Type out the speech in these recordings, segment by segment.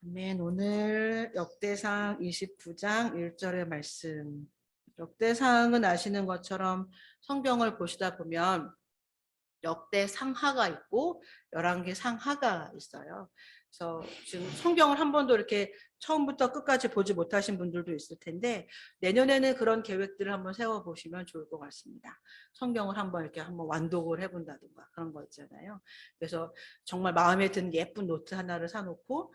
아멘. 오늘 역대상 29장 1절의 말씀. 역대상은 아시는 것처럼 성경을 보시다 보면 역대상하가 있고 열왕기 상하가 있어요. 그래서 지금 성경을 한 번도 이렇게 처음부터 끝까지 보지 못하신 분들도 있을 텐데 내년에는 그런 계획들을 한번 세워보시면 좋을 것 같습니다. 성경을 한번 이렇게 한번 완독을 해본다든가 그런 거 있잖아요. 그래서 정말 마음에 드는 예쁜 노트 하나를 사놓고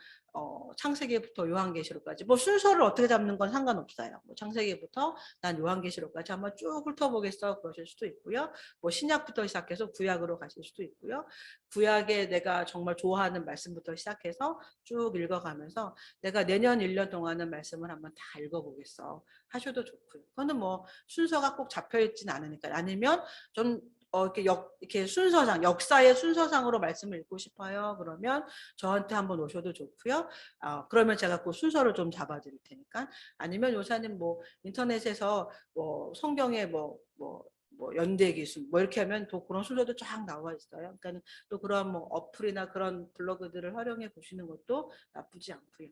창세기부터 요한계시록까지 뭐 순서를 어떻게 잡는 건 상관없어요. 뭐 창세기부터 난 요한계시록까지 한번 쭉 훑어보겠어 그러실 수도 있고요. 뭐 신약부터 시작해서 구약으로 가실 수도 있고요. 구약에 내가 정말 좋아하는 말씀부터 시작해서 쭉 읽어가면서 내가 내년 1년 동안은 말씀을 한번 다 읽어보겠어 하셔도 좋고요. 그거는 뭐 순서가 꼭 잡혀있진 않으니까. 아니면 좀 이렇게 순서상, 역사의 순서상으로 말씀을 읽고 싶어요. 그러면 저한테 한번 오셔도 좋고요. 그러면 제가 그 순서를 좀 잡아드릴 테니까. 아니면 요새는 뭐 인터넷에서 뭐 성경에 뭐 연대기순 뭐 이렇게 하면 또 그런 순서도 쫙 나와 있어요. 그러니까 또 그런 뭐 어플이나 그런 블로그들을 활용해 보시는 것도 나쁘지 않고요.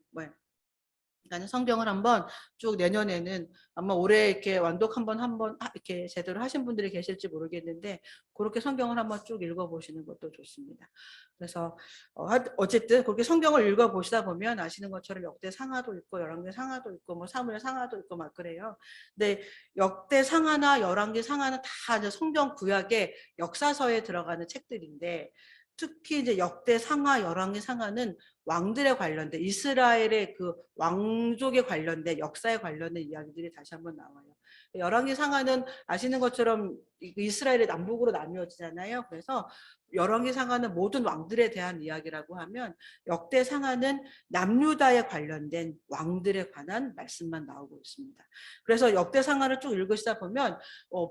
그러니까 성경을 한번 쭉 내년에는 아마 올해 이렇게 완독 한번 이렇게 제대로 하신 분들이 계실지 모르겠는데 그렇게 성경을 한번 쭉 읽어보시는 것도 좋습니다. 그래서 어쨌든 그렇게 성경을 읽어보시다 보면 아시는 것처럼 역대 상하도 있고 열왕기 상하도 있고 뭐 사무엘 상하도 있고 막 그래요. 근데 역대 상하나 열왕기 상하는 다 이제 성경 구약의 역사서에 들어가는 책들인데 특히 이제 역대 상하, 열왕기 상하는 왕들에 관련된 이스라엘의 그 왕족에 관련된 역사에 관련된 이야기들이 다시 한번 나와요. 열왕기 상하는 아시는 것처럼 이스라엘의 남북으로 나뉘어지잖아요. 그래서 열왕기 상하는 모든 왕들에 대한 이야기라고 하면 역대 상하는 남유다에 관련된 왕들에 관한 말씀만 나오고 있습니다. 그래서 역대 상하를 쭉 읽으시다 보면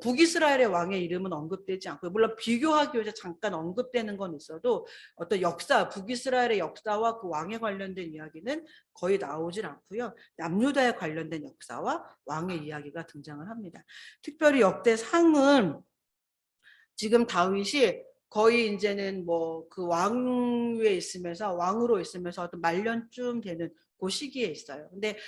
북이스라엘의 왕의 이름은 언급되지 않고 물론 비교하기 위해서 잠깐 언급되는 건 있어도 어떤 역사, 북이스라엘의 역사와 그 왕에 관련된 이야기는 거의 나오질 않고요. 남유다에 관련된 역사와 왕의 이야기가 등장을 합니다. 특별히 역대상은 지금 다윗이 거의 이제는 뭐 그 왕위에 있으면서 왕으로 있으면서 어떤 말년쯤 되는 그 시기에 있어요. 근데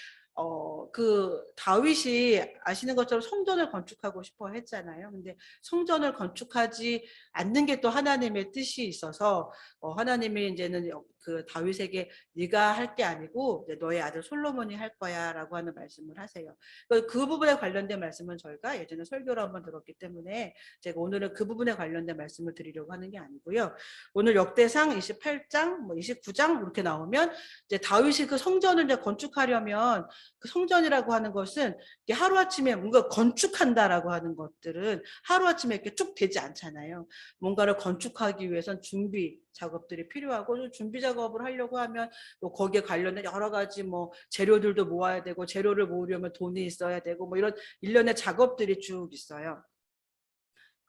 그 다윗이 아시는 것처럼 성전을 건축하고 싶어 했잖아요. 근데 성전을 건축하지 않는 게 또 하나님의 뜻이 있어서 하나님이 이제는 그 다윗에게 네가 할 게 아니고 너의 아들 솔로몬이 할 거야라고 하는 말씀을 하세요. 그 부분에 관련된 말씀은 저희가 예전에 설교를 한번 들었기 때문에 제가 오늘은 그 부분에 관련된 말씀을 드리려고 하는 게 아니고요. 오늘 역대상 28장, 뭐 29장 이렇게 나오면 이제 다윗이 그 성전을 이제 건축하려면 그 성전이라고 하는 것은 하루아침에 뭔가 건축한다라고 하는 것들은 하루아침에 이렇게 쭉 되지 않잖아요. 뭔가를 건축하기 위해선 준비 작업들이 필요하고 준비 작업을 하려고 하면 뭐 거기에 관련된 여러 가지 뭐 재료들도 모아야 되고 재료를 모으려면 돈이 있어야 되고 뭐 이런 일련의 작업들이 쭉 있어요.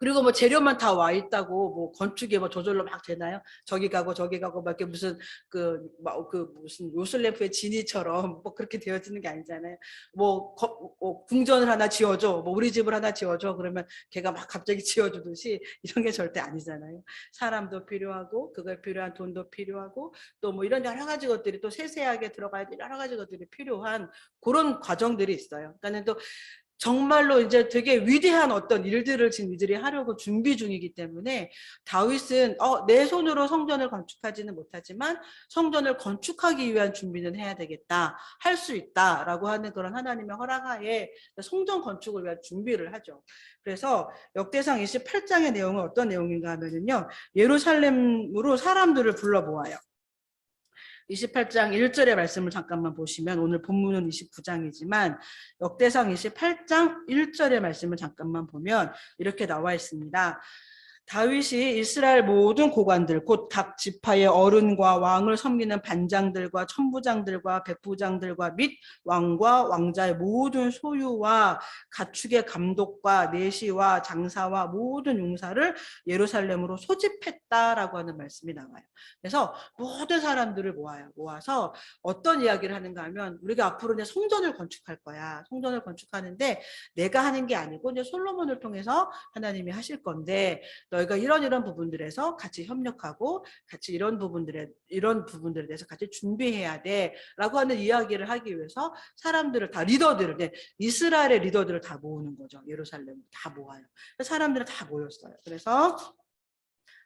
그리고 뭐 재료만 다 와 있다고 뭐 건축이 뭐 저절로 막 되나요? 저기 가고 저기 가고 막 이렇게 무슨 그 무슨 요술램프의 지니처럼 뭐 그렇게 되어지는 게 아니잖아요. 궁전을 하나 지어줘, 뭐 우리 집을 하나 지어줘 그러면 걔가 막 갑자기 지어주듯이 이런 게 절대 아니잖아요. 사람도 필요하고 그걸 필요한 돈도 필요하고 또 뭐 이런 여러 가지 것들이 또 세세하게 들어가야 될 여러 가지 것들이 필요한 그런 과정들이 있어요. 그러니까 또 정말로 이제 되게 위대한 어떤 일들을 지금 이들이 하려고 준비 중이기 때문에 다윗은 내 손으로 성전을 건축하지는 못하지만 성전을 건축하기 위한 준비는 해야 되겠다, 할 수 있다라고 하는 그런 하나님의 허락하에 성전 건축을 위한 준비를 하죠. 그래서 역대상 28장의 내용은 어떤 내용인가 하면요, 예루살렘으로 사람들을 불러 모아요. 28장 1절의 말씀을 잠깐만 보시면 오늘 본문은 29장이지만 역대상 28장 1절의 말씀을 잠깐만 보면 이렇게 나와 있습니다. 다윗이 이스라엘 모든 고관들 곧 각 지파의 어른과 왕을 섬기는 반장들과 천부장들과 백부장들과 및 왕과 왕자의 모든 소유와 가축의 감독과 내시와 장사와 모든 용사를 예루살렘으로 소집했다라고 하는 말씀이 나와요. 그래서 모든 사람들을 모아서 어떤 이야기를 하는가 하면 우리가 앞으로 이제 성전을 건축할 거야. 성전을 건축하는데 내가 하는 게 아니고 이제 솔로몬을 통해서 하나님이 하실 건데 너희가 이런 부분들에서 같이 협력하고 같이 이런 부분들에 대해서 같이 준비해야 돼라고 하는 이야기를 하기 위해서 사람들을 다 리더들을 이스라엘의 리더들을 다 모으는 거죠. 예루살렘 다 모아요. 사람들을 다 모였어요. 그래서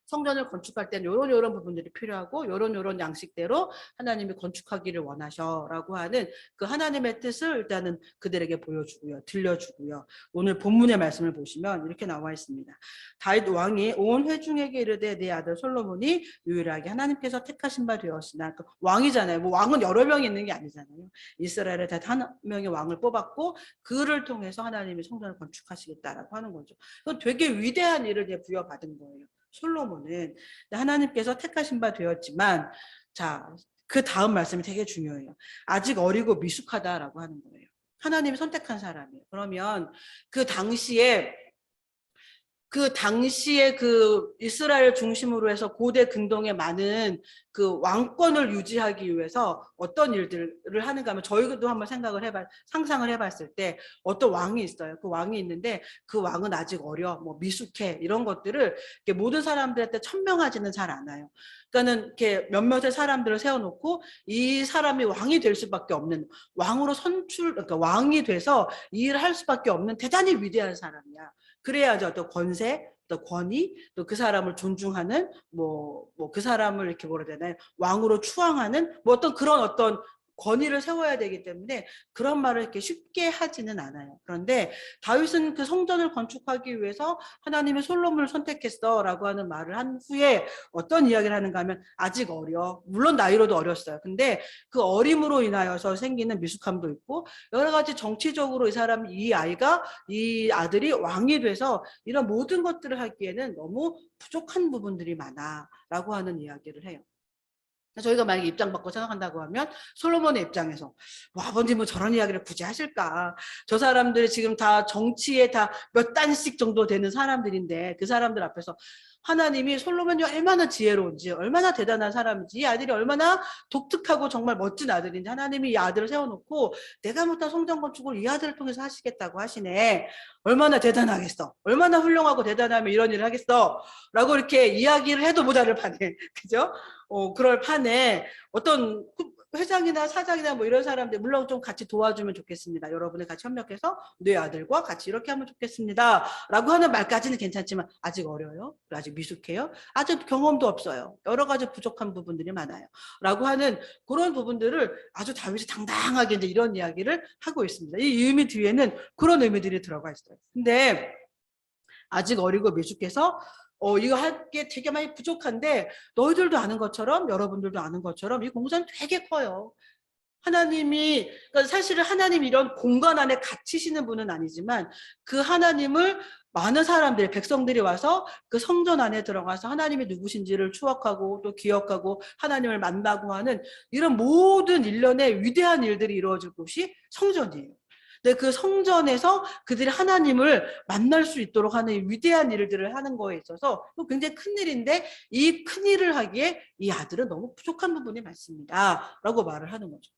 성전을 건축할 때는 요런 부분들이 필요하고 요런 양식대로 하나님이 건축하기를 원하셔라고 하는 그 하나님의 뜻을 일단은 그들에게 보여주고요. 들려주고요. 오늘 본문의 말씀을 보시면 이렇게 나와 있습니다. 다윗 왕이 온 회중에게 이르되 내 아들 솔로몬이 유일하게 하나님께서 택하신 바 되었으나 그 왕이잖아요. 뭐 왕은 여러 명이 있는 게 아니잖아요. 이스라엘에 다 한 명의 왕을 뽑았고 그를 통해서 하나님이 성전을 건축하시겠다라고 하는 거죠. 그건 되게 위대한 일을 부여받은 거예요. 솔로몬은 하나님께서 택하신 바 되었지만 자, 그 다음 말씀이 되게 중요해요. 아직 어리고 미숙하다라고 하는 거예요. 하나님이 선택한 사람이에요. 그러면 그 당시에 그 이스라엘 중심으로 해서 고대 근동의 많은 그 왕권을 유지하기 위해서 어떤 일들을 하는가 하면 저희도 한번 상상을 해봤을 때 어떤 왕이 있어요. 그 왕이 있는데 그 왕은 아직 어려, 뭐 미숙해 이런 것들을 모든 사람들한테 천명하지는 잘 않아요. 그러니까는 이렇게 몇몇의 사람들을 세워놓고 이 사람이 왕이 될 수밖에 없는 왕으로 그러니까 왕이 돼서 이 일을 할 수밖에 없는 대단히 위대한 사람이야. 그래야지 어떤 권세, 또 권위, 또 그 사람을 존중하는 그 사람을 이렇게 뭐라 해야 되나요? 왕으로 추앙하는 어떤 그런 어떤 권위를 세워야 되기 때문에 그런 말을 이렇게 쉽게 하지는 않아요. 그런데 다윗은 그 성전을 건축하기 위해서 하나님이 솔로몬을 선택했어라고 하는 말을 한 후에 어떤 이야기를 하는가 하면 아직 어려. 물론 나이로도 어렸어요. 근데 그 어림으로 인하여서 생기는 미숙함도 있고 여러 가지 정치적으로 이 아들이 왕이 돼서 이런 모든 것들을 하기에는 너무 부족한 부분들이 많아라고 하는 이야기를 해요. 저희가 만약에 입장 바꿔 생각한다고 하면 솔로몬의 입장에서 아버님은 저런 이야기를 굳이 하실까? 저 사람들이 지금 다 정치에 다 몇 단씩 정도 되는 사람들인데 그 사람들 앞에서 하나님이 솔로몬이 얼마나 지혜로운지 얼마나 대단한 사람인지 이 아들이 얼마나 독특하고 정말 멋진 아들인지 하나님이 이 아들을 세워놓고 내가 못한 성전 건축을 이 아들을 통해서 하시겠다고 하시네. 얼마나 대단하겠어. 얼마나 훌륭하고 대단하면 이런 일을 하겠어. 라고 이렇게 이야기를 해도 모자를 파네. 그죠? 그럴 판에 어떤 회장이나 사장이나 뭐 이런 사람들 물론 좀 같이 도와주면 좋겠습니다. 여러분이 같이 협력해서 내 아들과 같이 이렇게 하면 좋겠습니다. 라고 하는 말까지는 괜찮지만 아직 어려요. 아직 미숙해요. 아직 경험도 없어요. 여러 가지 부족한 부분들이 많아요. 라고 하는 그런 부분들을 아주 다윗이 당당하게 이제 이런 이야기를 하고 있습니다. 이 의미 뒤에는 그런 의미들이 들어가 있어요. 근데 아직 어리고 미숙해서 이거 할 게 되게 많이 부족한데 너희들도 아는 것처럼 여러분들도 아는 것처럼 이 공사는 되게 커요. 하나님이 그러니까 사실은 하나님 이런 공간 안에 갇히시는 분은 아니지만 그 하나님을 많은 사람들 백성들이 와서 그 성전 안에 들어가서 하나님이 누구신지를 추억하고 또 기억하고 하나님을 만나고 하는 이런 모든 일련의 위대한 일들이 이루어질 곳이 성전이에요. 근데 그 성전에서 그들이 하나님을 만날 수 있도록 하는 위대한 일들을 하는 거에 있어서 굉장히 큰 일인데 이 큰 일을 하기에 이 아들은 너무 부족한 부분이 많습니다. 라고 말을 하는 거죠.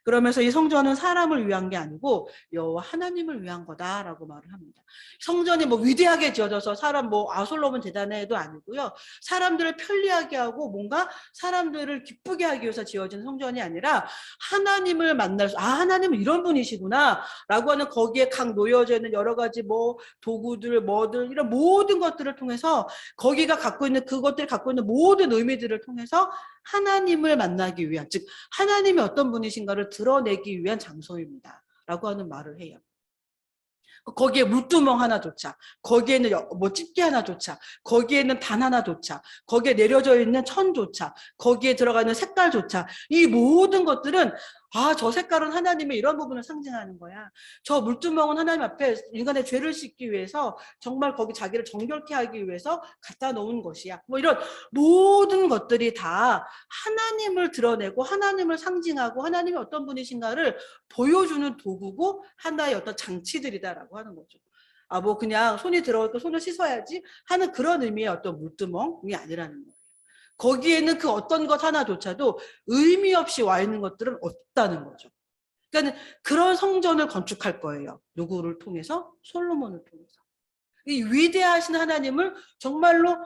그러면서 이 성전은 사람을 위한 게 아니고 여호와 하나님을 위한 거다라고 말을 합니다. 성전이 뭐 위대하게 지어져서 사람 솔로몬 대단해도 아니고요. 사람들을 편리하게 하고 뭔가 사람들을 기쁘게 하기 위해서 지어진 성전이 아니라 하나님을 만날 하나님은 이런 분이시구나 라고 하는 거기에 각 놓여져 있는 여러 가지 도구들 이런 모든 것들을 통해서 거기가 그것들이 갖고 있는 모든 의미들을 통해서 하나님을 만나기 위한 즉 하나님이 어떤 분이신가를 드러내기 위한 장소입니다. 라고 하는 말을 해요. 거기에 물두멍 하나조차, 거기에는 집게 하나조차, 거기에는 단 하나조차, 거기에 내려져 있는 천조차, 거기에 들어가는 색깔조차 이 모든 것들은 저 색깔은 하나님의 이런 부분을 상징하는 거야. 저 물두멍은 하나님 앞에 인간의 죄를 씻기 위해서 정말 거기 자기를 정결케 하기 위해서 갖다 놓은 것이야. 이런 모든 것들이 다 하나님을 드러내고 하나님을 상징하고 하나님이 어떤 분이신가를 보여주는 도구고 하나의 어떤 장치들이다라고 하는 거죠. 그냥 손이 들어오니까 손을 씻어야지 하는 그런 의미의 어떤 물두멍이 아니라는 거예요. 거기에는 그 어떤 것 하나조차도 의미 없이 와 있는 것들은 없다는 거죠. 그러니까 그런 성전을 건축할 거예요. 누구를 통해서? 솔로몬을 통해서. 이 위대하신 하나님을 정말로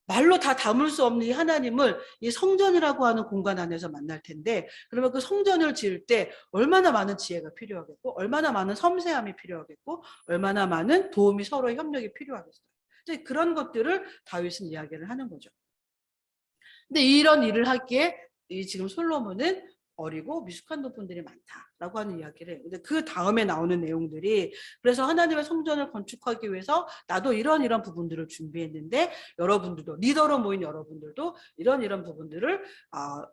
말로 다 담을 수 없는 이 하나님을 이 성전이라고 하는 공간 안에서 만날 텐데, 그러면 그 성전을 지을 때 얼마나 많은 지혜가 필요하겠고, 얼마나 많은 섬세함이 필요하겠고, 얼마나 많은 도움이, 서로의 협력이 필요하겠어요. 그런 것들을 다윗은 이야기를 하는 거죠. 근데 이런 일을 하기에 이 지금 솔로몬은 어리고 미숙한 부분들이 많다라고 하는 이야기를 해요. 근데 그 다음에 나오는 내용들이, 그래서 하나님의 성전을 건축하기 위해서 나도 이런 부분들을 준비했는데, 여러분들도, 리더로 모인 여러분들도 이런 부분들을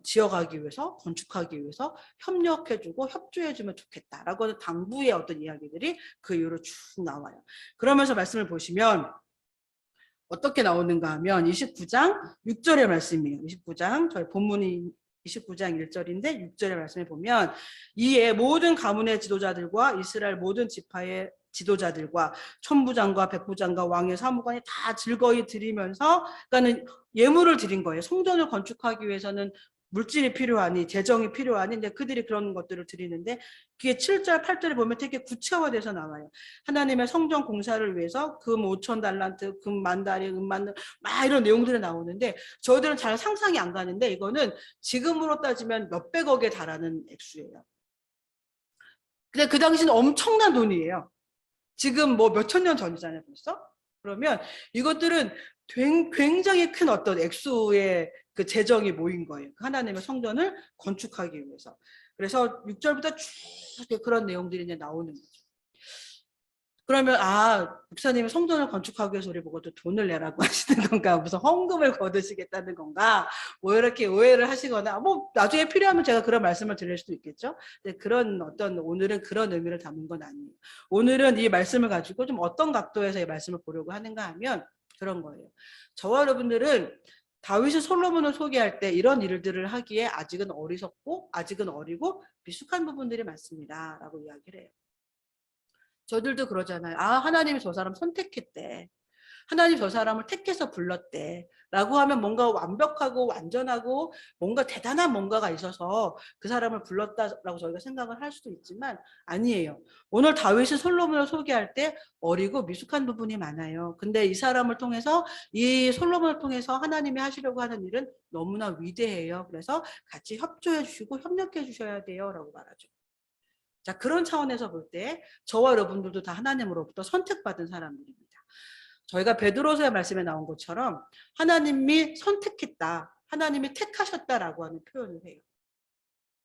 지어가기 위해서, 건축하기 위해서 협력해주고 협조해주면 좋겠다라고 하는 당부의 어떤 이야기들이 그 이후로 쭉 나와요. 그러면서 말씀을 보시면 어떻게 나오는가 하면 29장 6절의 말씀이에요. 29장, 저희 본문이 29장 1절인데 6절의 말씀에 보면, 이에 모든 가문의 지도자들과 이스라엘 모든 지파의 지도자들과 천부장과 백부장과 왕의 사무관이 다 즐거이 드리면서, 그러니까는 예물을 드린 거예요. 성전을 건축하기 위해서는 물질이 필요하니, 재정이 필요하니, 근데 그들이 그런 것들을 드리는데, 그게 7절, 8절에 보면 되게 구체화돼서 나와요. 하나님의 성전 공사를 위해서 금 5,000달란트, 금 10,000다리, 막 이런 내용들이 나오는데, 저희들은 잘 상상이 안 가는데, 이거는 지금으로 따지면 몇백억에 달하는 액수예요. 근데 그 당시는 엄청난 돈이에요. 지금 뭐 몇천 년 전이잖아요, 벌써? 그러면 이것들은 굉장히 큰 어떤 액수의 그 재정이 모인 거예요. 하나님의 성전을 건축하기 위해서. 그래서 6절부터 쭉 그런 내용들이 이제 나오는 거죠. 그러면 목사님이 성전을 건축하기 위해서 우리 보고 또 돈을 내라고 하시는 건가, 무슨 헌금을 거두시겠다는 건가, 뭐 이렇게 오해를 하시거나, 뭐 나중에 필요하면 제가 그런 말씀을 드릴 수도 있겠죠. 근데 그런 어떤, 오늘은 그런 의미를 담은 건 아니에요. 오늘은 이 말씀을 가지고 좀 어떤 각도에서 이 말씀을 보려고 하는가 하면 그런 거예요. 저와 여러분들은 다윗이 솔로몬을 소개할 때 이런 일들을 하기에 아직은 어리석고 아직은 어리고 미숙한 부분들이 많습니다 라고 이야기를 해요. 저들도 그러잖아요. 하나님이 저 사람 선택했대. 하나님 저 사람을 택해서 불렀대. 라고 하면 뭔가 완벽하고 완전하고 뭔가 대단한 뭔가가 있어서 그 사람을 불렀다라고 저희가 생각을 할 수도 있지만 아니에요. 오늘 다윗이 솔로몬을 소개할 때 어리고 미숙한 부분이 많아요. 근데 이 사람을 통해서, 이 솔로몬을 통해서 하나님이 하시려고 하는 일은 너무나 위대해요. 그래서 같이 협조해 주시고 협력해 주셔야 돼요. 라고 말하죠. 자, 그런 차원에서 볼 때 저와 여러분들도 다 하나님으로부터 선택받은 사람들입니다. 저희가 베드로서의 말씀에 나온 것처럼 하나님이 선택했다, 하나님이 택하셨다라고 하는 표현을 해요.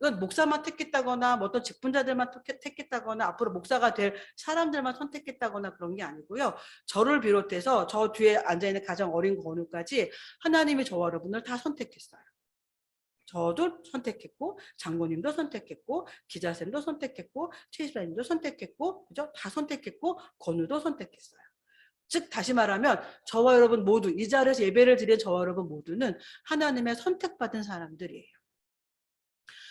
이건 목사만 택했다거나 뭐 어떤 직분자들만 택했다거나 앞으로 목사가 될 사람들만 선택했다거나 그런 게 아니고요. 저를 비롯해서 저 뒤에 앉아있는 가장 어린 건우까지 하나님이 저와 여러분을 다 선택했어요. 저도 선택했고, 장모님도 선택했고, 기자쌤도 선택했고, 최집사님도 선택했고, 그죠? 다 선택했고, 건우도 선택했어요. 즉 다시 말하면 저와 여러분 모두, 이 자리에서 예배를 드린 저와 여러분 모두는 하나님의 선택받은 사람들이에요.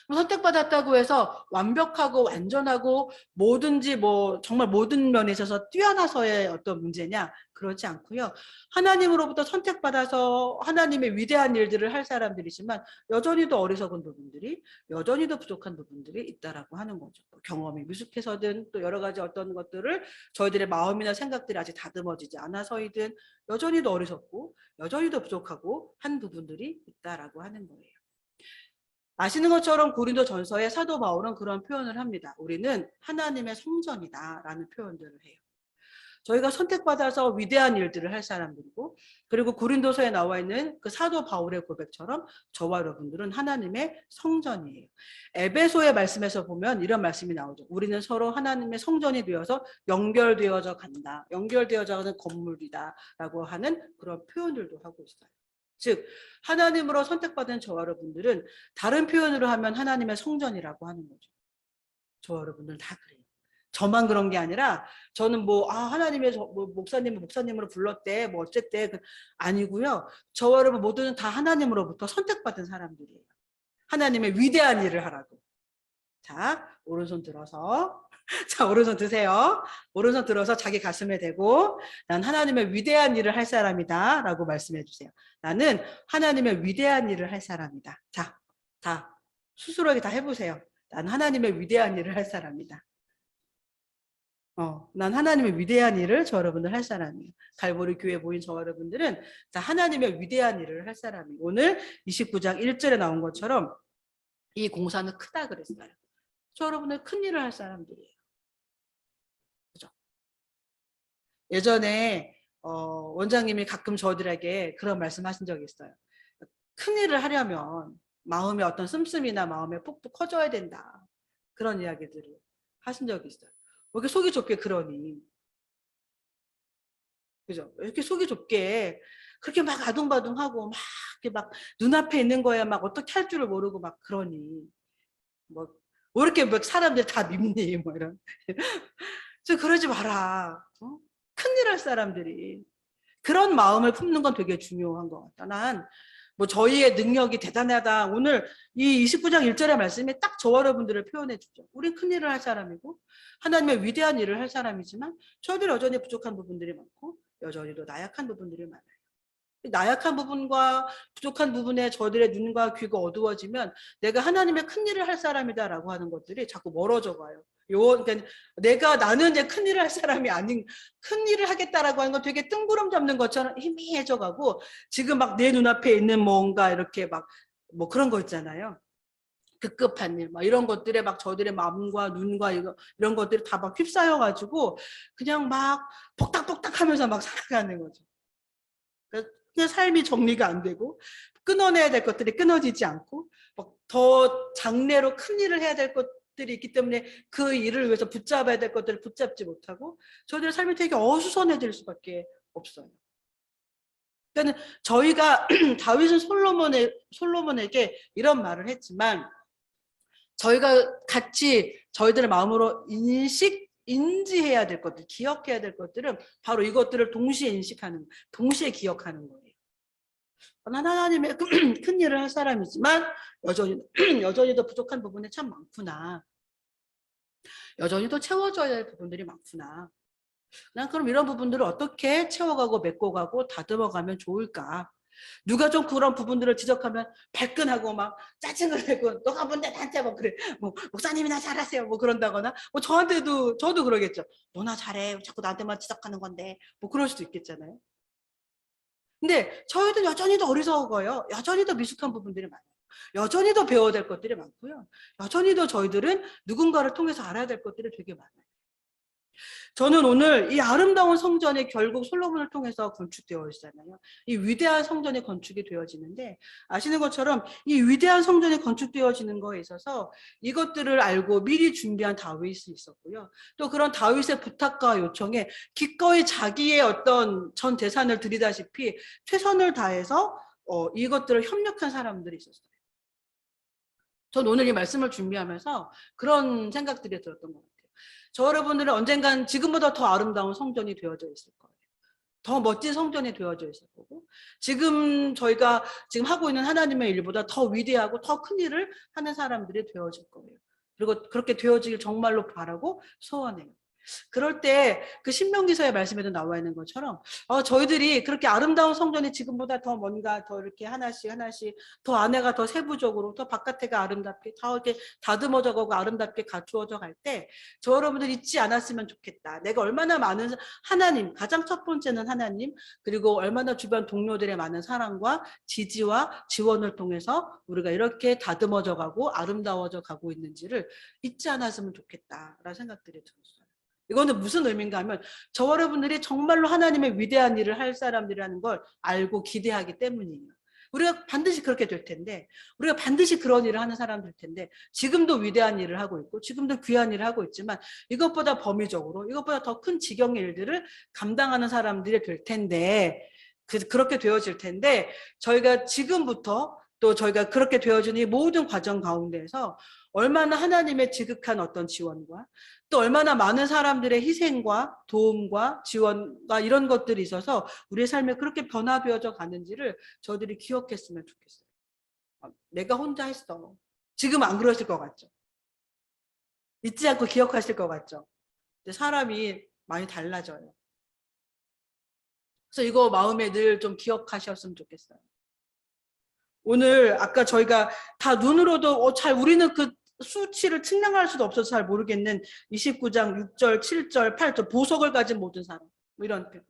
선택받았다고 해서 완벽하고 완전하고 뭐든지 뭐 정말 모든 면에 있어서 뛰어나서의 어떤 문제냐? 그렇지 않고요. 하나님으로부터 선택받아서 하나님의 위대한 일들을 할 사람들이지만 여전히도 어리석은 부분들이, 여전히도 부족한 부분들이 있다라고 하는 거죠. 경험이 미숙해서든 또 여러 가지 어떤 것들을 저희들의 마음이나 생각들이 아직 다듬어지지 않아서이든 여전히도 어리석고 여전히도 부족하고 한 부분들이 있다라고 하는 거예요. 아시는 것처럼 고린도 전서의 사도 바울은 그런 표현을 합니다. 우리는 하나님의 성전이다라는 표현들을 해요. 저희가 선택받아서 위대한 일들을 할 사람들이고, 그리고 고린도서에 나와 있는 그 사도 바울의 고백처럼 저와 여러분들은 하나님의 성전이에요. 에베소의 말씀에서 보면 이런 말씀이 나오죠. 우리는 서로 하나님의 성전이 되어서 연결되어져 간다. 연결되어져 가는 건물이다 라고 하는 그런 표현들도 하고 있어요. 즉 하나님으로 선택받은 저와 여러분들은 다른 표현으로 하면 하나님의 성전이라고 하는 거죠. 저와 여러분들 다 그래요. 저만 그런 게 아니라 저는 하나님의 목사님으로 불렀대 뭐 어쨌대 아니고요. 저와 여러분 모두는 다 하나님으로부터 선택받은 사람들이에요. 하나님의 위대한 일을 하라고. 자, 오른손 들어서 자, 오른손 드세요. 오른손 들어서 자기 가슴에 대고 난 하나님의 위대한 일을 할 사람이다 라고 말씀해 주세요. 나는 하나님의 위대한 일을 할 사람이다. 자, 다 스스로에게 다 해보세요. 난 하나님의 위대한 일을 할 사람이다. 난 하나님의 위대한 일을 저 여러분들 할 사람이에요. 갈보리 교회 모인 저 여러분들은 다 하나님의 위대한 일을 할 사람이에요. 오늘 29장 1절에 나온 것처럼 이 공사는 크다 그랬어요. 저 여러분들 큰 일을 할 사람들이에요. 그죠? 예전에 원장님이 가끔 저들에게 그런 말씀하신 적이 있어요. 큰 일을 하려면 마음의 어떤 씀씀이나 마음의 폭도 커져야 된다. 그런 이야기들을 하신 적이 있어요. 왜 이렇게 속이 좁게 그러니? 그죠? 왜 이렇게 속이 좁게 그렇게 막 아둥바둥하고 막 이렇게 막 눈앞에 있는 거야 막 어떻게 할 줄을 모르고 막 그러니 뭐 이렇게 막 사람들 다 믿니 뭐 이런. 저 그러지 마라. 큰일 할 사람들이 그런 마음을 품는 건 되게 중요한 것 같다. 난 뭐 저희의 능력이 대단하다. 오늘 이 29장 1절의 말씀이 딱 저 여러분들을 표현해 주죠. 우린 큰일을 할 사람이고 하나님의 위대한 일을 할 사람이지만 저희들 여전히 부족한 부분들이 많고 여전히도 나약한 부분들이 많아요. 나약한 부분과 부족한 부분에 저들의 눈과 귀가 어두워지면 내가 하나님의 큰 일을 할 사람이다라고 하는 것들이 자꾸 멀어져 가요. 그러니까 나는 이제 큰 일을 할 사람이 아닌 큰 일을 하겠다라고 하는 건 되게 뜬구름 잡는 것처럼 희미해져 가고 지금 막 내 눈앞에 있는 뭔가 이렇게 막 뭐 그런 거 있잖아요. 급급한 일, 막 이런 것들에 막 저들의 마음과 눈과 이런 것들이 다 막 휩싸여 가지고 그냥 막 복닥복닥 하면서 막 살아가는 거죠. 그냥 삶이 정리가 안 되고 끊어내야 될 것들이 끊어지지 않고 더 장래로 큰 일을 해야 될 것들이 있기 때문에 그 일을 위해서 붙잡아야 될 것들을 붙잡지 못하고 저희들의 삶이 되게 어수선해질 수밖에 없어요. 그러니까 저희가 다윗은 솔로몬에게 이런 말을 했지만 저희가 같이 저희들의 마음으로 인지해야 될 것들, 기억해야 될 것들은 바로 이것들을 동시에 인식하는, 동시에 기억하는 거예요. 하나님의 큰 일을 할 사람이지만 여전히도 부족한 부분이 참 많구나. 여전히도 채워져야 할 부분들이 많구나. 난 그럼 이런 부분들을 어떻게 채워가고 메꿔가고 다듬어가면 좋을까? 누가 좀 그런 부분들을 지적하면 발끈하고 막 짜증을 내고 너가 뭔데 나한테 뭐 그래 뭐 목사님이나 잘하세요 뭐 그런다거나 뭐 저도 그러겠죠. 너나 잘해 자꾸 나한테만 지적하는 건데 뭐 그럴 수도 있겠잖아요. 근데 저희도 여전히도 어리석어요. 여전히도 미숙한 부분들이 많아요. 여전히도 배워야 될 것들이 많고요. 여전히도 저희들은 누군가를 통해서 알아야 될 것들이 되게 많아요. 저는 오늘 이 아름다운 성전이 결국 솔로몬을 통해서 건축되어 있잖아요. 이 위대한 성전이 건축이 되어지는데 아시는 것처럼 이 위대한 성전이 건축되어지는 거에 있어서 이것들을 알고 미리 준비한 다윗이 있었고요. 또 그런 다윗의 부탁과 요청에 기꺼이 자기의 어떤 전 재산을 드리다시피 최선을 다해서 이것들을 협력한 사람들이 있었어요. 전 오늘 이 말씀을 준비하면서 그런 생각들이 들었던 것 같아요. 저 여러분들은 언젠간 지금보다 더 아름다운 성전이 되어져 있을 거예요. 더 멋진 성전이 되어져 있을 거고 지금 저희가 지금 하고 있는 하나님의 일보다 더 위대하고 더 큰 일을 하는 사람들이 되어질 거예요. 그리고 그렇게 되어지길 정말로 바라고 소원해요. 그럴 때 그 신명기서의 말씀에도 나와 있는 것처럼 저희들이 그렇게 아름다운 성전이 지금보다 더 뭔가 더 이렇게 하나씩 더 안에가 더 세부적으로 더 바깥에가 아름답게 더 이렇게 다듬어져 가고 아름답게 갖추어져 갈 때 저 여러분들 잊지 않았으면 좋겠다. 내가 얼마나 많은 하나님 가장 첫 번째는 하나님 그리고 얼마나 주변 동료들의 많은 사랑과 지지와 지원을 통해서 우리가 이렇게 다듬어져 가고 아름다워져 가고 있는지를 잊지 않았으면 좋겠다라는 생각들이 들었어요. 이거는 무슨 의미인가 하면 저 여러분들이 정말로 하나님의 위대한 일을 할 사람들이라는 걸 알고 기대하기 때문이에요. 우리가 반드시 그렇게 될 텐데 우리가 반드시 그런 일을 하는 사람들 텐데 지금도 위대한 일을 하고 있고 지금도 귀한 일을 하고 있지만 이것보다 범위적으로 이것보다 더 큰 지경의 일들을 감당하는 사람들이 될 텐데 그렇게 되어질 텐데 저희가 지금부터 또 저희가 그렇게 되어진 이 모든 과정 가운데에서 얼마나 하나님의 지극한 어떤 지원과 또 얼마나 많은 사람들의 희생과 도움과 지원과 이런 것들이 있어서 우리의 삶에 그렇게 변화되어져 가는지를 저들이 기억했으면 좋겠어요. 내가 혼자 했어. 지금 안 그러실 것 같죠? 잊지 않고 기억하실 것 같죠? 근데 사람이 많이 달라져요. 그래서 이거 마음에 늘 좀 기억하셨으면 좋겠어요. 오늘 아까 저희가 다 눈으로도 우리는 수치를 측량할 수도 없어서 잘 모르겠는 29장 6절, 7절, 8절 보석을 가진 모든 사람 뭐 이런 표현.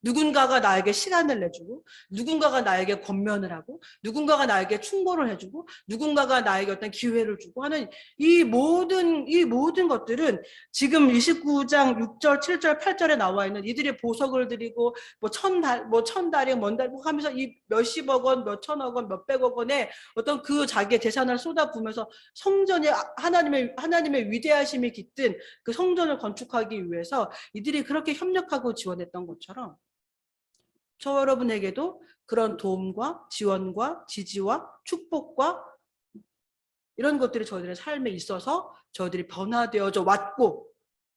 누군가가 나에게 시간을 내주고 누군가가 나에게 권면을 하고 누군가가 나에게 충고를 해주고 누군가가 나에게 어떤 기회를 주고 하는 이 모든 것들은 지금 29장 6절, 7절, 8절에 나와 있는 이들의 보석을 드리고 뭐 천달이 뭔달 하면서 이 몇십억 원, 몇천억 원, 몇백억 원의 어떤 그 자기의 재산을 쏟아부으면서 성전에 하나님의 위대하심이 깃든 그 성전을 건축하기 위해서 이들이 그렇게 협력하고 지원했던 것처럼 저 여러분에게도 그런 도움과 지원과 지지와 축복과 이런 것들이 저희들의 삶에 있어서 저희들이 변화되어져 왔고,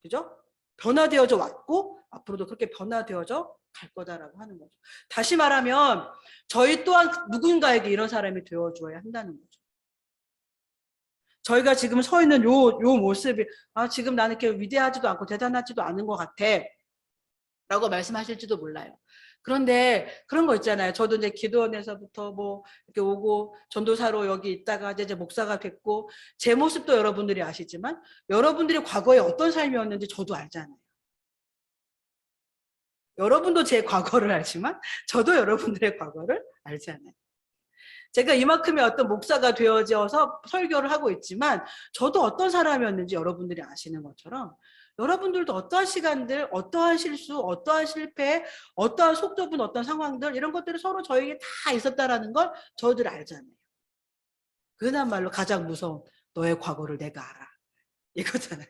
그죠? 변화되어져 왔고 앞으로도 그렇게 변화되어져 갈 거다라고 하는 거죠. 다시 말하면 저희 또한 누군가에게 이런 사람이 되어줘야 한다는 거죠. 저희가 지금 서 있는 요 모습이 지금 나는 이렇게 위대하지도 않고 대단하지도 않은 것 같아 라고 말씀하실지도 몰라요. 그런데 그런 거 있잖아요. 저도 이제 기도원에서부터 뭐 이렇게 오고 전도사로 여기 있다가 이제 목사가 됐고 제 모습도 여러분들이 아시지만 여러분들이 과거에 어떤 삶이었는지 저도 알잖아요. 여러분도 제 과거를 알지만 저도 여러분들의 과거를 알잖아요. 제가 이만큼의 어떤 목사가 되어져서 설교를 하고 있지만 저도 어떤 사람이었는지 여러분들이 아시는 것처럼 여러분들도 어떠한 시간들, 어떠한 실수, 어떠한 실패, 어떠한 속 좁은 어떤 상황들 이런 것들이 서로 저에게 다 있었다라는 걸 저희들 알잖아요. 그나말로 가장 무서운 너의 과거를 내가 알아. 이거잖아요.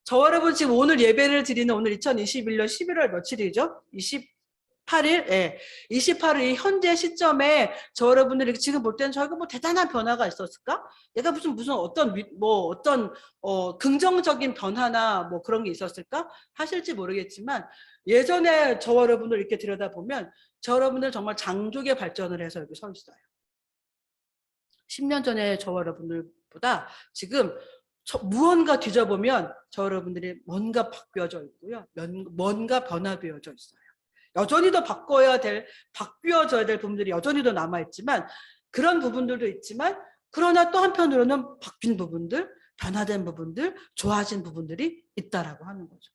저 여러분 지금 오늘 예배를 드리는 오늘 2021년 11월 며칠이죠? 28일? 예. 28일 현재 시점에 저 여러분들이 지금 볼 때는 저희가 뭐 대단한 변화가 있었을까? 얘가 무슨 어떤 긍정적인 변화나 뭐 그런 게 있었을까? 하실지 모르겠지만 예전에 저 여러분들 이렇게 들여다보면 저 여러분들 정말 장족의 발전을 해서 여기 서 있어요. 10년 전에 저 여러분들보다 지금 무언가 뒤져보면 저 여러분들이 뭔가 바뀌어져 있고요. 뭔가 변화되어져 있어요. 여전히 더 바뀌어져야 될 부분들이 여전히 더 남아있지만 그런 부분들도 있지만 그러나 또 한편으로는 바뀐 부분들, 변화된 부분들, 좋아진 부분들이 있다라고 하는 거죠.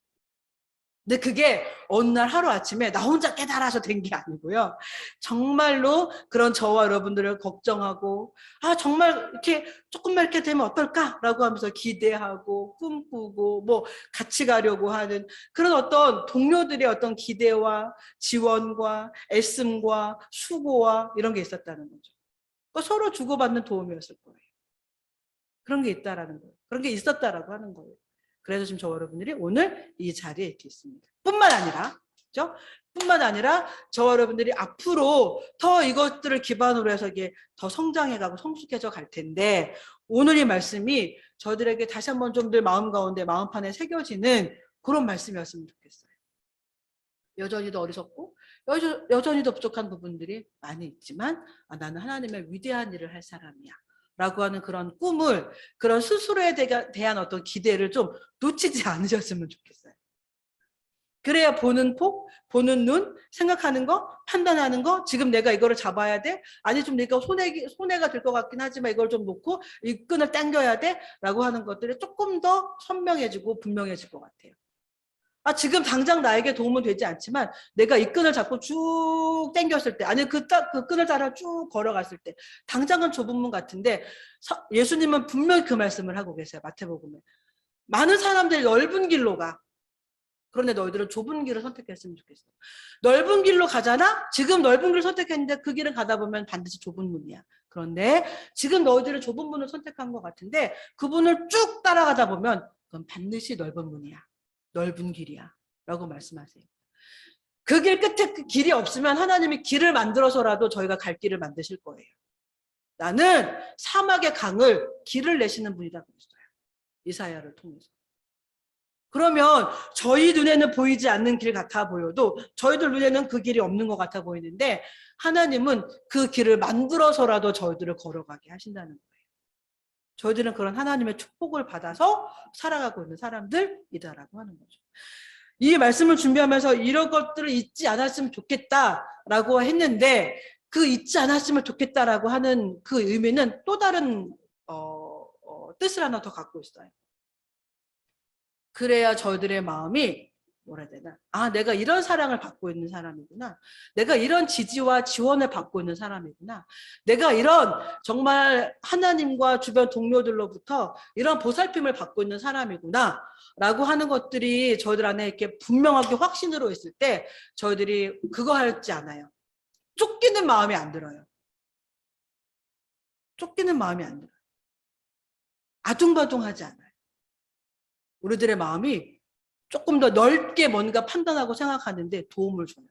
근데 그게 어느 날 하루아침에 나 혼자 깨달아서 된 게 아니고요. 정말로 그런 저와 여러분들을 걱정하고 정말 이렇게 조금만 이렇게 되면 어떨까라고 하면서 기대하고 꿈꾸고 뭐 같이 가려고 하는 그런 어떤 동료들의 어떤 기대와 지원과 애씀과 수고와 이런 게 있었다는 거죠. 서로 주고받는 도움이었을 거예요. 그런 게 있다라는 거예요. 그런 게 있었다라고 하는 거예요. 그래서 지금 저 여러분들이 오늘 이 자리에 이렇게 있습니다. 뿐만 아니라, 그죠? 뿐만 아니라 저 여러분들이 앞으로 더 이것들을 기반으로 해서 이게 더 성장해가고 성숙해져 갈 텐데 오늘 이 말씀이 저들에게 다시 한번 좀 늘 마음 가운데 마음판에 새겨지는 그런 말씀이었으면 좋겠어요. 여전히도 어리석고 여전히도 부족한 부분들이 많이 있지만 나는 하나님의 위대한 일을 할 사람이야. 라고 하는 그런 꿈을 그런 스스로에 대한 어떤 기대를 좀 놓치지 않으셨으면 좋겠어요. 그래야 보는 폭, 보는 눈, 생각하는 거, 판단하는 거, 지금 내가 이거를 잡아야 돼? 아니 좀 내가 손해가 될 것 같긴 하지만 이걸 좀 놓고 이 끈을 당겨야 돼? 라고 하는 것들이 조금 더 선명해지고 분명해질 것 같아요. 지금 당장 나에게 도움은 되지 않지만 내가 이 끈을 잡고 쭉 당겼을 때 아니 그 끈을 따라 쭉 걸어갔을 때 당장은 좁은 문 같은데 예수님은 분명히 그 말씀을 하고 계세요. 마태복음에 많은 사람들이 넓은 길로 가. 그런데 너희들은 좁은 길을 선택했으면 좋겠어. 넓은 길로 가잖아? 지금 넓은 길을 선택했는데 그 길을 가다 보면 반드시 좁은 문이야. 그런데 지금 너희들은 좁은 문을 선택한 것 같은데 그 문을 쭉 따라가다 보면 그건 반드시 넓은 문이야. 넓은 길이야 라고 말씀하세요. 그 길 끝에 그 길이 없으면 하나님이 길을 만들어서라도 저희가 갈 길을 만드실 거예요. 나는 사막의 강을 길을 내시는 분이라고 했어요. 이사야를 통해서. 그러면 저희 눈에는 보이지 않는 길 같아 보여도 저희들 눈에는 그 길이 없는 것 같아 보이는데 하나님은 그 길을 만들어서라도 저희들을 걸어가게 하신다는 거예요. 저희들은 그런 하나님의 축복을 받아서 살아가고 있는 사람들이다라고 하는 거죠. 이 말씀을 준비하면서 이런 것들을 잊지 않았으면 좋겠다라고 했는데 그 잊지 않았으면 좋겠다라고 하는 그 의미는 또 다른 뜻을 하나 더 갖고 있어요. 그래야 저희들의 마음이 뭐라 해야 되나? 아, 내가 이런 사랑을 받고 있는 사람이구나. 내가 이런 지지와 지원을 받고 있는 사람이구나. 내가 이런 정말 하나님과 주변 동료들로부터 이런 보살핌을 받고 있는 사람이구나. 라고 하는 것들이 저희들 안에 이렇게 분명하게 확신으로 있을 때 저희들이 그거 하지 않아요. 쫓기는 마음이 안 들어요. 쫓기는 마음이 안 들어요. 아둥바둥하지 않아요. 우리들의 마음이 조금 더 넓게 뭔가 판단하고 생각하는데 도움을 줘요.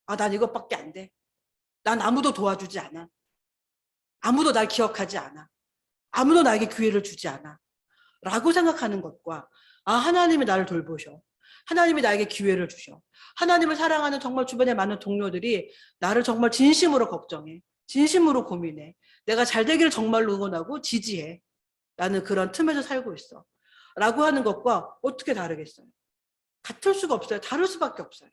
아, 난 이것밖에 안 돼. 난 아무도 도와주지 않아. 아무도 날 기억하지 않아. 아무도 나에게 기회를 주지 않아. 라고 생각하는 것과 아, 하나님이 나를 돌보셔. 하나님이 나에게 기회를 주셔. 하나님을 사랑하는 정말 주변에 많은 동료들이 나를 정말 진심으로 걱정해. 진심으로 고민해. 내가 잘 되기를 정말로 응원하고 지지해. 나는 그런 틈에서 살고 있어. 라고 하는 것과 어떻게 다르겠어요? 같을 수가 없어요. 다를 수밖에 없어요.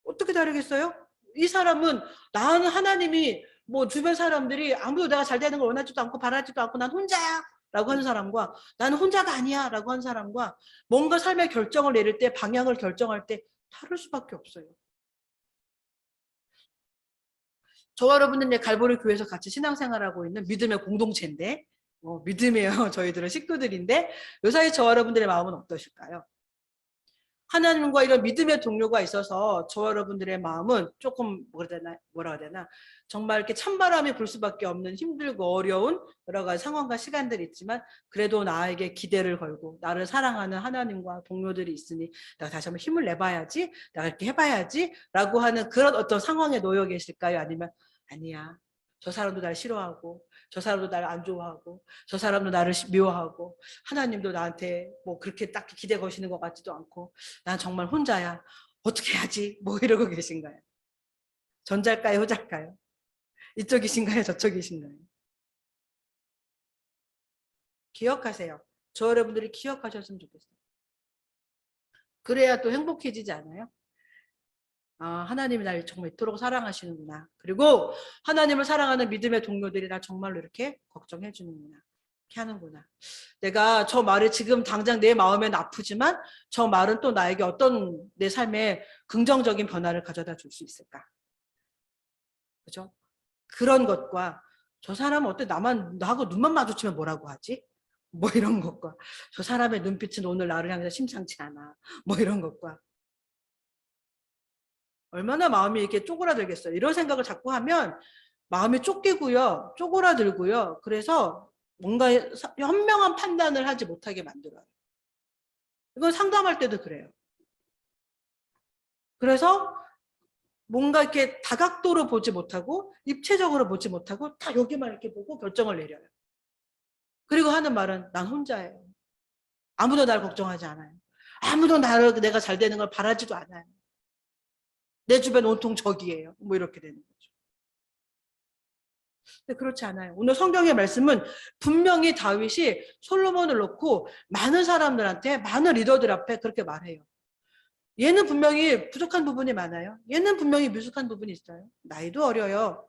어떻게 다르겠어요? 이 사람은 나는 하나님이 뭐 주변 사람들이 아무도 내가 잘 되는 걸 원하지도 않고 바라지도 않고 난 혼자야 라고 하는 사람과 나는 혼자가 아니야 라고 하는 사람과 뭔가 삶의 결정을 내릴 때 방향을 결정할 때 다를 수밖에 없어요. 저와 여러분은 갈보리 교회에서 같이 신앙생활하고 있는 믿음의 공동체인데 믿음이에요. 저희들은 식구들인데 요사이 저와 여러분들의 마음은 어떠실까요? 하나님과 이런 믿음의 동료가 있어서 저와 여러분들의 마음은 조금 뭐라 해야 되나 정말 이렇게 찬바람이 불 수밖에 없는 힘들고 어려운 여러 가지 상황과 시간들이 있지만 그래도 나에게 기대를 걸고 나를 사랑하는 하나님과 동료들이 있으니 내가 다시 한번 힘을 내봐야지 내가 이렇게 해봐야지 라고 하는 그런 어떤 상황에 놓여 계실까요? 아니면 아니야 저 사람도 날 싫어하고 저 사람도 나를 안 좋아하고 저 사람도 나를 미워하고 하나님도 나한테 뭐 그렇게 딱 기대 거시는 것 같지도 않고 난 정말 혼자야. 어떻게 하지? 뭐 이러고 계신가요? 전자일까요? 후자일까요? 이쪽이신가요? 저쪽이신가요? 기억하세요. 저 여러분들이 기억하셨으면 좋겠어요. 그래야 또 행복해지지 않아요? 아, 하나님이 날 정말 이토록 사랑하시는구나. 그리고 하나님을 사랑하는 믿음의 동료들이 날 정말로 이렇게 걱정해 주는구나. 이렇게 하는구나. 내가 저 말을 지금 당장 내 마음엔 아프지만 저 말은 또 나에게 어떤 내 삶에 긍정적인 변화를 가져다 줄 수 있을까? 그죠? 그런 것과 저 사람은 어때 나하고 눈만 마주치면 뭐라고 하지? 뭐 이런 것과 저 사람의 눈빛은 오늘 나를 향해서 심상치 않아. 뭐 이런 것과 얼마나 마음이 이렇게 쪼그라들겠어요. 이런 생각을 자꾸 하면 마음이 쫓기고요. 쪼그라들고요. 그래서 뭔가 현명한 판단을 하지 못하게 만들어요. 이건 상담할 때도 그래요. 그래서 뭔가 이렇게 다각도로 보지 못하고 입체적으로 보지 못하고 다 여기만 이렇게 보고 결정을 내려요. 그리고 하는 말은 난 혼자예요. 아무도 날 걱정하지 않아요. 아무도 내가 잘 되는 걸 바라지도 않아요. 내 주변 온통 적이에요. 뭐 이렇게 되는 거죠. 근데 그렇지 않아요. 오늘 성경의 말씀은 분명히 다윗이 솔로몬을 놓고 많은 사람들한테 많은 리더들 앞에 그렇게 말해요. 얘는 분명히 부족한 부분이 많아요. 얘는 분명히 미숙한 부분이 있어요. 나이도 어려요.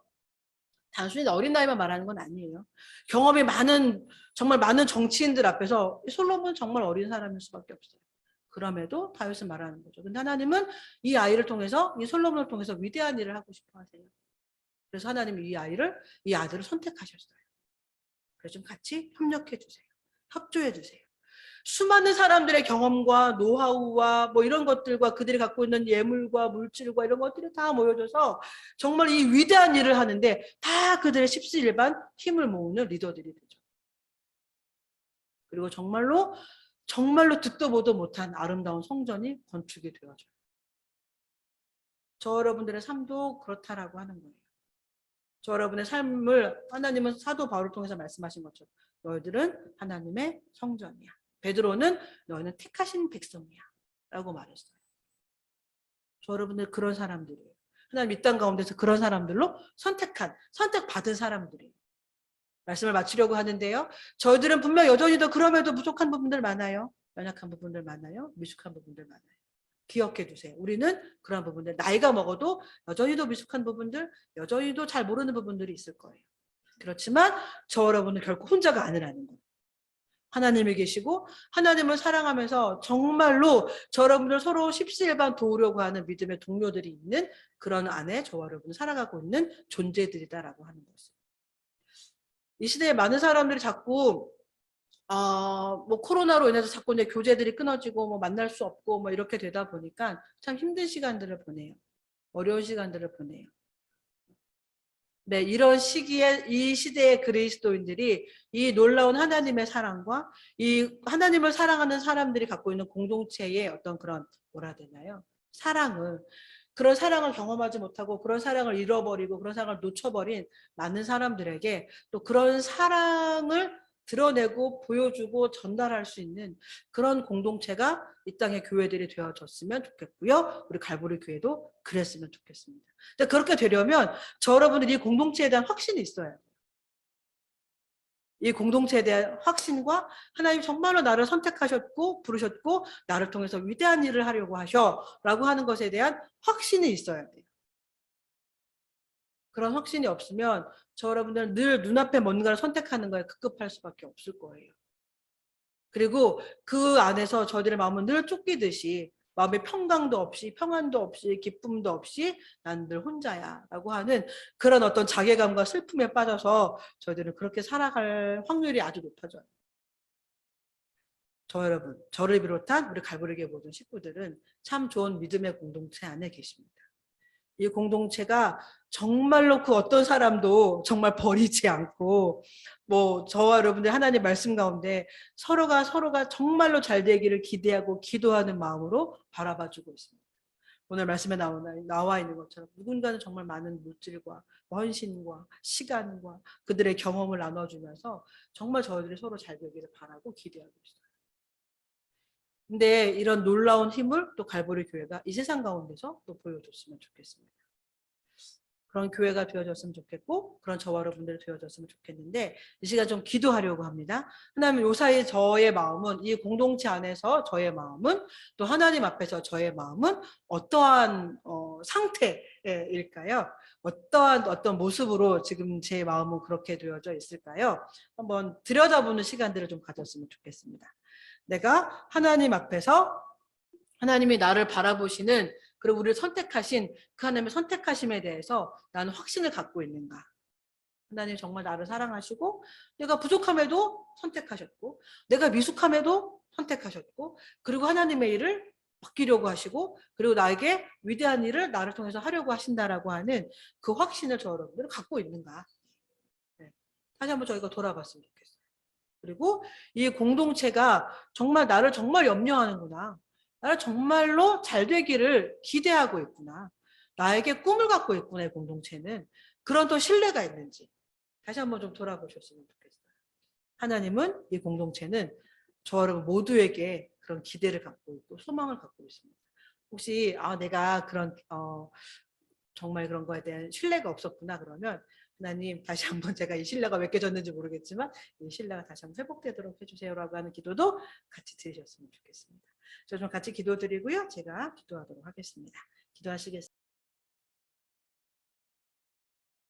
단순히 어린 나이만 말하는 건 아니에요. 경험이 많은 정말 많은 정치인들 앞에서 솔로몬은 정말 어린 사람일 수밖에 없어요. 그럼에도 다윗은 말하는 거죠. 근데 하나님은 이 아이를 통해서 이 솔로몬을 통해서 위대한 일을 하고 싶어 하세요. 그래서 하나님이 이 아들을 선택하셨어요. 그래서 좀 같이 협력해 주세요. 협조해 주세요. 수많은 사람들의 경험과 노하우와 뭐 이런 것들과 그들이 갖고 있는 예물과 물질과 이런 것들이 다 모여져서 정말 이 위대한 일을 하는데 다 그들의 십시일반 힘을 모으는 리더들이 되죠. 그리고 정말로 듣도 보도 못한 아름다운 성전이 건축이 되어져요. 저 여러분들의 삶도 그렇다라고 하는 거예요. 저 여러분의 삶을 하나님은 사도 바울을 통해서 말씀하신 것처럼 너희들은 하나님의 성전이야. 베드로는 너희는 택하신 백성이야 라고 말했어요. 저 여러분들 그런 사람들이에요. 하나님 이 땅 가운데서 그런 사람들로 선택받은 사람들이에요. 말씀을 마치려고 하는데요. 저희들은 분명 여전히도 그럼에도 부족한 부분들 많아요. 연약한 부분들 많아요. 미숙한 부분들 많아요. 기억해 두세요. 우리는 그런 부분들, 나이가 먹어도 여전히도 미숙한 부분들, 여전히도 잘 모르는 부분들이 있을 거예요. 그렇지만 저 여러분은 결코 혼자가 아니라는 거예요. 하나님이 계시고 하나님을 사랑하면서 정말로 저 여러분들 서로 십시일반 도우려고 하는 믿음의 동료들이 있는 그런 안에 저와 여러분은 살아가고 있는 존재들이다라고 하는 것을. 이 시대에 많은 사람들이 자꾸 뭐 코로나로 인해서 자꾸 이제 교제들이 끊어지고 뭐 만날 수 없고 뭐 이렇게 되다 보니까 참 힘든 시간들을 보내요. 어려운 시간들을 보내요. 네, 이런 시기에 이 시대의 그리스도인들이 이 놀라운 하나님의 사랑과 이 하나님을 사랑하는 사람들이 갖고 있는 공동체의 어떤 그런 뭐라 해야 되나요? 그런 사랑을 경험하지 못하고 그런 사랑을 잃어버리고 그런 사랑을 놓쳐버린 많은 사람들에게 또 그런 사랑을 드러내고 보여주고 전달할 수 있는 그런 공동체가 이 땅의 교회들이 되어졌으면 좋겠고요. 우리 갈보리 교회도 그랬으면 좋겠습니다. 근데 그렇게 되려면 저 여러분들이 이 공동체에 대한 확신이 있어야 돼요. 이 공동체에 대한 확신과 하나님 정말로 나를 선택하셨고 부르셨고 나를 통해서 위대한 일을 하려고 하셔라고 하는 것에 대한 확신이 있어야 돼요. 그런 확신이 없으면 저 여러분들은 늘 눈앞에 뭔가를 선택하는 거에 급급할 수밖에 없을 거예요. 그리고 그 안에서 저희들의 마음은 늘 쫓기듯이 마음의 평강도 없이 평안도 없이 기쁨도 없이 난 늘 혼자야 라고 하는 그런 어떤 자괴감과 슬픔에 빠져서 저희들은 그렇게 살아갈 확률이 아주 높아져요. 저 여러분, 저를 비롯한 우리 갈보리교회 모든 식구들은 참 좋은 믿음의 공동체 안에 계십니다. 이 공동체가 정말로 그 어떤 사람도 정말 버리지 않고 뭐 저와 여러분들 하나님 말씀 가운데 서로가 정말로 잘 되기를 기대하고 기도하는 마음으로 바라봐주고 있습니다. 오늘 말씀에 나와 있는 것처럼 누군가는 정말 많은 물질과 헌신과 시간과 그들의 경험을 나눠주면서 정말 저희들이 서로 잘 되기를 바라고 기대하고 있어요. 근데 이런 놀라운 힘을 또 갈보리 교회가 이 세상 가운데서 또 보여줬으면 좋겠습니다. 그런 교회가 되어졌으면 좋겠고 그런 저와 여러분들이 되어졌으면 좋겠는데 이 시간 좀 기도하려고 합니다. 하나님 요사이 저의 마음은 이 공동체 안에서 저의 마음은 또 하나님 앞에서 저의 마음은 어떠한 상태일까요? 어떤 모습으로 지금 제 마음은 그렇게 되어져 있을까요? 한번 들여다보는 시간들을 좀 가졌으면 좋겠습니다. 내가 하나님 앞에서 하나님이 나를 바라보시는 그리고 우리를 선택하신 그 하나님의 선택하심에 대해서 나는 확신을 갖고 있는가? 하나님 정말 나를 사랑하시고 내가 부족함에도 선택하셨고 내가 미숙함에도 선택하셨고 그리고 하나님의 일을 맡기려고 하시고 그리고 나에게 위대한 일을 나를 통해서 하려고 하신다라고 하는 그 확신을 저 여러분들은 갖고 있는가? 네. 다시 한번 저희가 돌아봤으면 좋겠어요. 그리고 이 공동체가 정말 나를 정말 염려하는구나. 나를 정말로 잘 되기를 기대하고 있구나. 나에게 꿈을 갖고 있구나, 이 공동체는. 그런 또 신뢰가 있는지 다시 한번 좀 돌아보셨으면 좋겠어요. 하나님은 이 공동체는 저 여러분 모두에게 그런 기대를 갖고 있고 소망을 갖고 있습니다. 혹시 내가 그런 정말 그런 거에 대한 신뢰가 없었구나 그러면 하나님 다시 한번 제가 이 신뢰가 몇 개졌는지 모르겠지만 이 신뢰가 다시 한번 회복되도록 해주세요라고 하는 기도도 같이 드리셨으면 좋겠습니다. 저 좀 같이 기도드리고요. 제가 기도하도록 하겠습니다. 기도하시겠습니다.